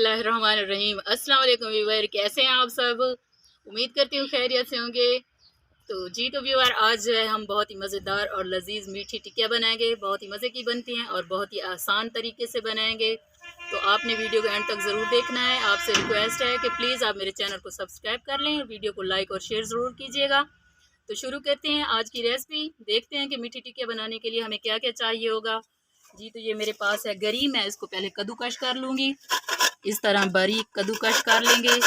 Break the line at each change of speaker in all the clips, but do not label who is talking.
बिस्मिल्लाहिर्रहमानिर्रहीम। अस्सलाम वालेकुम व्यूअर, कैसे हैं आप सब? उम्मीद करती हूँ खैरियत से होंगे। तो व्यूअर, आज जो है हम बहुत ही मज़ेदार और लजीज मीठी टिक्कियाँ बनाएंगे। बहुत ही मज़े की बनती हैं और बहुत ही आसान तरीके से बनाएंगे। तो आपने वीडियो को एंड तक ज़रूर देखना है। आपसे रिक्वेस्ट है कि प्लीज़ आप मेरे चैनल को सब्सक्राइब कर लें और वीडियो को लाइक और शेयर ज़रूर कीजिएगा। तो शुरू करते हैं आज की रेसिपी। देखते हैं कि मीठी टिक्कियाँ बनाने के लिए हमें क्या क्या चाहिए होगा। तो ये मेरे पास है गरी। मैं इसको पहले कद्दूकश कर लूँगी। इस तरह बारीक कद्दूकश कर लेंगे।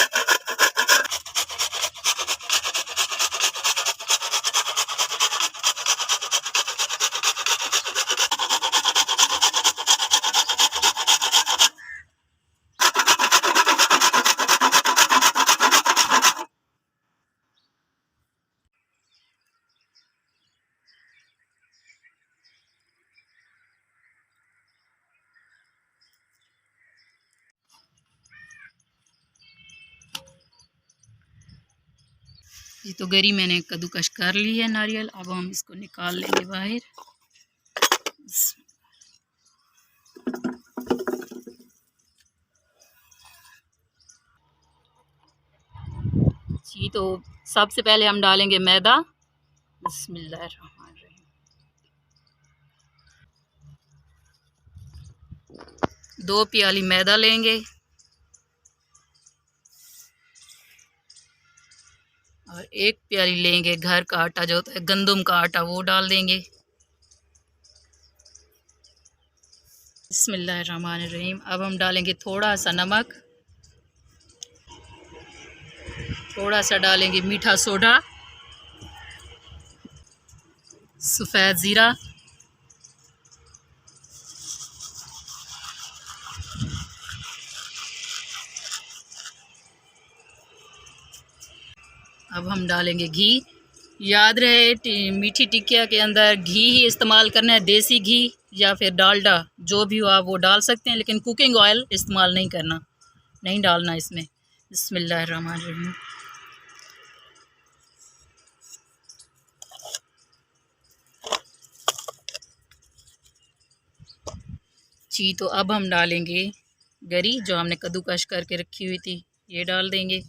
तो गरी मैंने कद्दूकश कर ली है नारियल। अब हम इसको निकाल लेंगे बाहर। तो सबसे पहले हम डालेंगे मैदा। बिस्मिल्लाहिर्रहमानिर्रहीम। 2 प्याली मैदा लेंगे और 1 प्याली लेंगे घर का आटा, जो होता है गंदम का आटा, वो डाल देंगे। बिस्मिल्लाहिर्रहमानिर्रहीम। अब हम डालेंगे थोड़ा सा नमक, थोड़ा सा डालेंगे मीठा सोडा, सफ़ेद ज़ीरा, अब हम डालेंगे घी। याद रहे मीठी टिक्किया के अंदर घी ही इस्तेमाल करना है, देसी घी या फिर डालडा, जो भी हो आप वो डाल सकते हैं, लेकिन कुकिंग ऑयल इस्तेमाल नहीं करना, नहीं डालना इसमें। बिस्मिल्लाहिर्रहमानिर्रहीम। तो अब हम डालेंगे गरी, जो हमने कद्दूकश करके रखी हुई थी, ये डाल देंगे।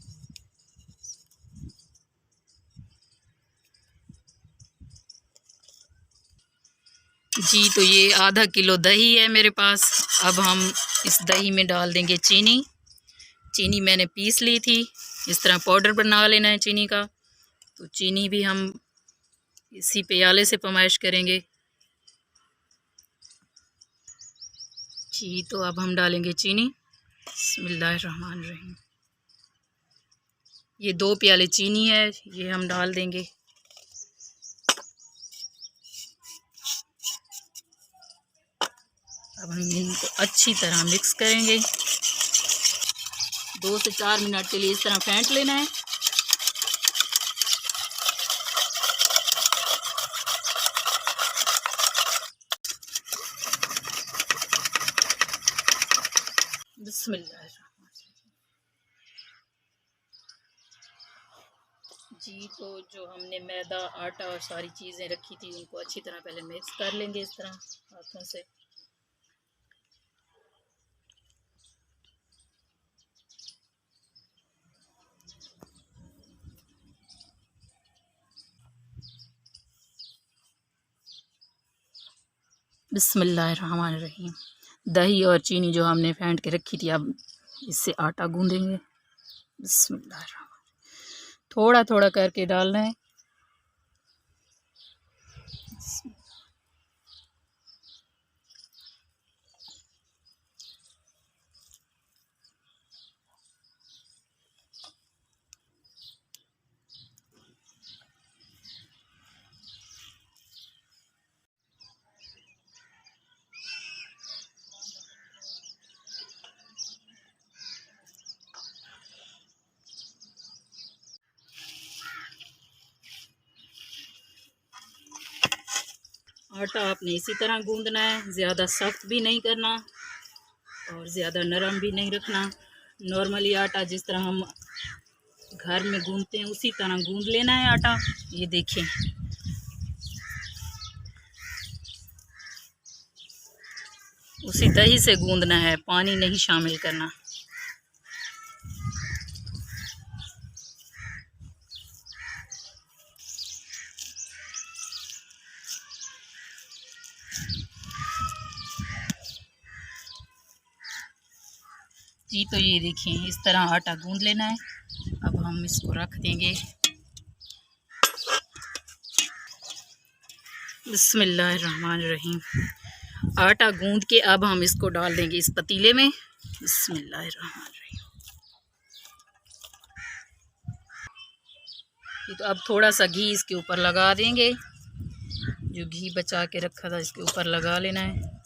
तो ये आधा किलो दही है मेरे पास। अब हम इस दही में डाल देंगे चीनी। चीनी मैंने पीस ली थी, इस तरह पाउडर बना लेना है चीनी का। तो चीनी भी हम इसी प्याले से पैमाइश करेंगे। तो अब हम डालेंगे चीनी। बिस्मिल्लाहिर्रहमानिर्रहीम। ये 2 प्याले चीनी है, ये हम डाल देंगे। अब हम इनको अच्छी तरह मिक्स करेंगे। 2 से 4 मिनट के लिए इस तरह फेंट लेना है। बिस्मिल्लाह। तो जो हमने मैदा, आटा और सारी चीज़ें रखी थी, उनको अच्छी तरह पहले मिक्स कर लेंगे इस तरह हाथों से। बिस्मिल्लाहिर्रहमानिर्रहीम। दही और चीनी जो हमने फेंट के रखी थी, अब इससे आटा गूंदेंगे। बिस्मिल्लाहिर्रहमानिर्रहीम। थोड़ा थोड़ा करके डालना है। आटा आपने इसी तरह गूंदना है, ज़्यादा सख्त भी नहीं करना और ज़्यादा नरम भी नहीं रखना। नॉर्मली आटा जिस तरह हम घर में गूंदते हैं उसी तरह गूंद लेना है आटा। ये देखें, उसी दही से गूंदना है, पानी नहीं शामिल करना। जी तो ये देखिए इस तरह आटा गूंद लेना है। अब हम इसको रख देंगे। बिस्मिल्लाहिर्रहमानिर्रहीम। आटा गूंद के अब हम इसको डाल देंगे इस पतीले में। बिस्मिल्लाहिर्रहमानिर्रहीम। तो अब थोड़ा सा घी इसके ऊपर लगा देंगे। जो घी बचा के रखा था इसके ऊपर लगा लेना है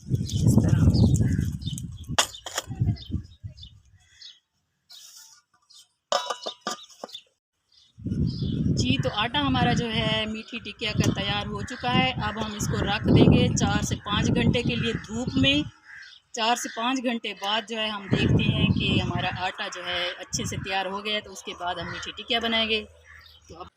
इस तरह। जी तो आटा हमारा जो है मीठी टिकिया का तैयार हो चुका है। अब हम इसको रख देंगे 4 से 5 घंटे के लिए धूप में। 4 से 5 घंटे बाद जो है हम देखते हैं कि हमारा आटा जो है अच्छे से तैयार हो गया है। तो उसके बाद हम मीठी टिकिया बनाएंगे। तो अब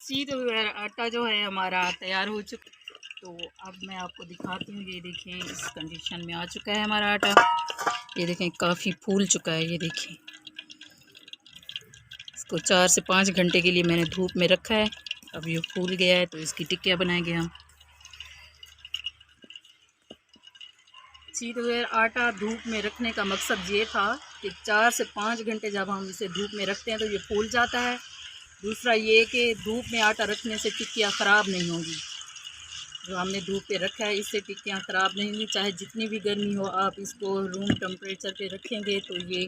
जी तो आटा जो है हमारा तैयार हो चुका। तो अब मैं आपको दिखाती हूँ। ये देखें इस कंडीशन में आ चुका है हमारा आटा। ये देखें काफ़ी फूल चुका है। ये देखें इसको 4 से 5 घंटे के लिए मैंने धूप में रखा है। अब ये फूल गया है तो इसकी टिक्कियाँ बनाएंगे हम। जी तो आटा धूप में रखने का मकसद ये था कि 4 से 5 घंटे जब हम इसे धूप में रखते हैं तो ये फूल जाता है। दूसरा ये कि धूप में आटा रखने से टिक्कियाँ ख़राब नहीं होंगी। जो हमने धूप पे रखा है इससे टिक्कियाँ ख़राब नहीं होंगी। चाहे जितनी भी गर्मी हो आप इसको रूम टेम्परेचर पे रखेंगे तो ये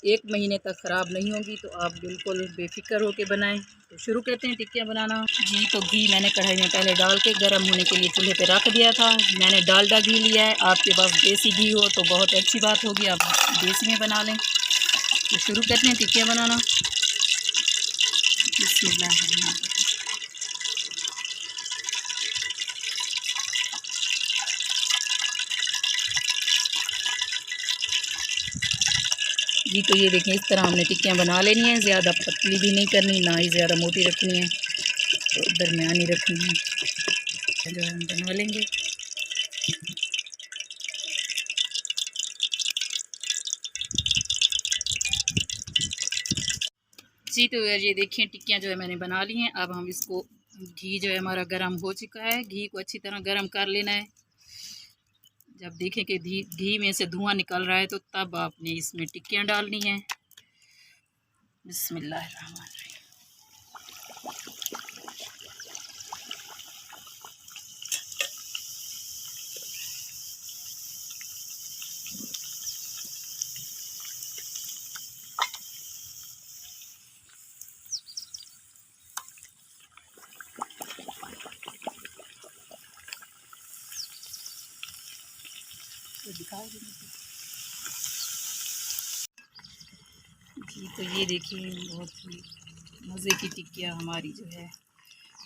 1 महीने तक ख़राब नहीं होगी। तो आप बिल्कुल बेफिक्र होकर बनाएं। तो शुरू करते हैं टिक्कियाँ बनाना। जी तो घी मैंने कढ़ाई में पहले डाल के गर्म होने के लिए चूल्हे पे रख दिया था। मैंने डालडा घी लिया है। आपके पास देसी घी हो तो बहुत अच्छी बात होगी, आप देसी में बना लें। तो शुरू करते हैं टिक्कियाँ बनाना। बिस्मिल्लाह। जी तो ये देखें इस तरह हमने टिक्कियाँ बना लेनी है। ज़्यादा पतली भी नहीं करनी, ना ही ज़्यादा मोटी रखनी है, तो दरमियानी रखनी है। जो है हम बना लेंगे। जी तो ये देखिए टिक्कियाँ जो है मैंने बना ली हैं। अब हम इसको, घी जो है हमारा गर्म हो चुका है। घी को अच्छी तरह गर्म कर लेना है। जब देखें कि घी में से धुआं निकल रहा है तो तब आपने इसमें टिक्कियाँ डालनी हैं। बिस्मिल्लाहिर्रहमानिर्रहीम। तो दिखाओ जी तो ये देखिए बहुत ही मज़े की टिक्कियाँ हमारी जो है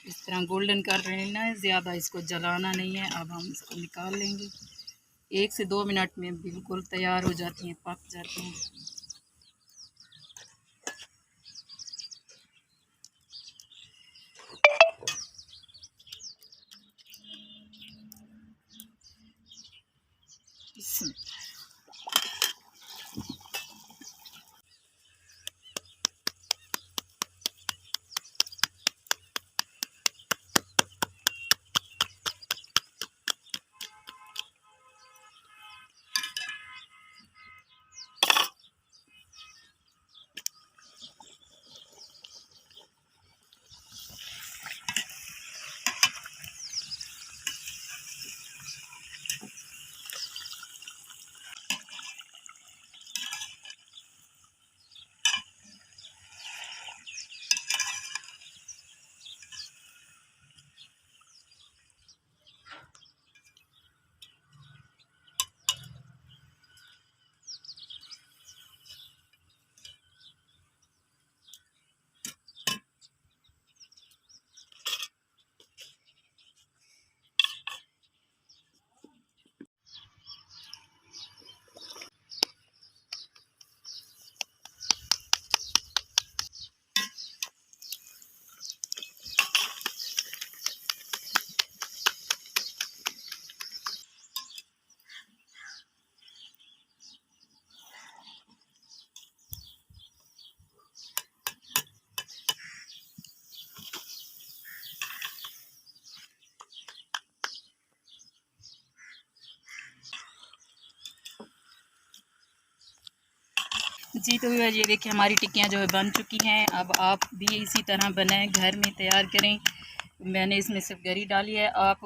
इस तरह गोल्डन कर लेना है। ज़्यादा इसको जलाना नहीं है। अब हम इसको निकाल लेंगे। 1 से 2 मिनट में बिल्कुल तैयार हो जाती हैं, पक जाती हैं। इसमें जी तो व्यूअर ये देखिए हमारी टिक्कियाँ जो है बन चुकी हैं। अब आप भी इसी तरह बनाएं, घर में तैयार करें। मैंने इसमें सिर्फ गरी डाली है। आप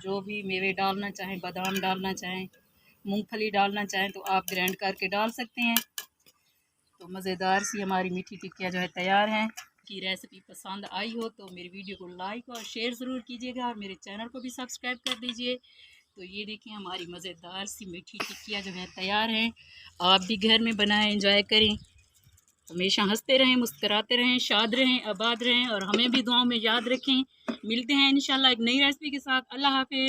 जो भी मेवे डालना चाहें, बादाम डालना चाहें, मूंगफली डालना चाहें तो आप ग्राइंड करके डाल सकते हैं। तो मज़ेदार सी हमारी मीठी टिक्कियाँ जो है तैयार हैं। की रेसिपी पसंद आई हो तो मेरी वीडियो को लाइक और शेयर ज़रूर कीजिएगा और मेरे चैनल को भी सब्सक्राइब कर दीजिए। तो ये देखिए हमारी मज़ेदार सी मीठी टिक्कियाँ जो है तैयार हैं। आप भी घर में बनाएं, एंजॉय करें। हमेशा हंसते रहें, मुस्कुराते रहें, शाद रहें, आबाद रहें और हमें भी दुआओं में याद रखें। मिलते हैं इंशाल्लाह एक नई रेसिपी के साथ। अल्लाह हाफ़िज़।